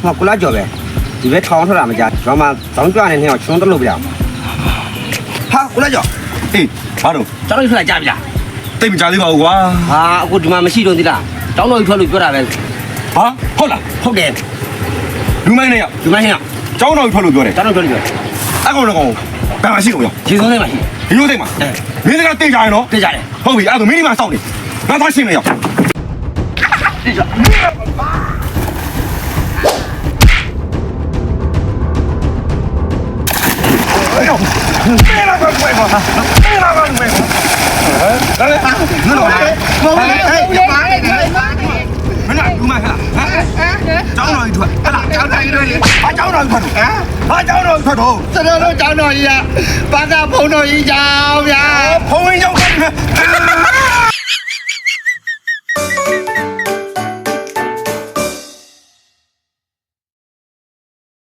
ငါကုလားကြော်ပဲဒီဘက်ထောင်းထွက်တာမကြကျွန်မဇောင်းကြွနေနေအောင်ချုံးတက်လို့ပြအောင်ဟာကုလားကြော် အေးဘာလို့ ကျွန်တော်ထွက်လာကြပြီလား တိတ်မကြသေးပါဘူးကွာ ဟာအခုဒီမှာမရှိတော့သေးလားတောင်းတော်ထွက်လို့ပြောတာပဲ ဟာဟုတ်လား ဟုတ်တယ် လူမိုင်းနဲ့ရောက် ဒီမှာဟင်းအောင် ကျောင်းတော်ထွက်လို့ပြောတယ် တောင်းတော်ထွက်လို့ပြော အကောင်ကောင်ဘာမှရှိလို့ရော ရေစုံးထဲမှာရှိ ဒီလိုတိတ်မှာမင်းကတိတ်ကြရနော် သိကြတယ် ဟုတ်ပြီအဲ့ဒါမင်းဒီမှာစောင့်နေငါသားရှင်းနေရောက် သိကြ 哎呦，别那个怪我，别那个怪我。来来，你老来，哎，你妈嘞，你妈嘞，没啦，有嘛啦？找到一坨，啦，找到一坨，把找到一坨，把找到一坨头，这都找到一呀，把个碰到一家呀，碰一脚，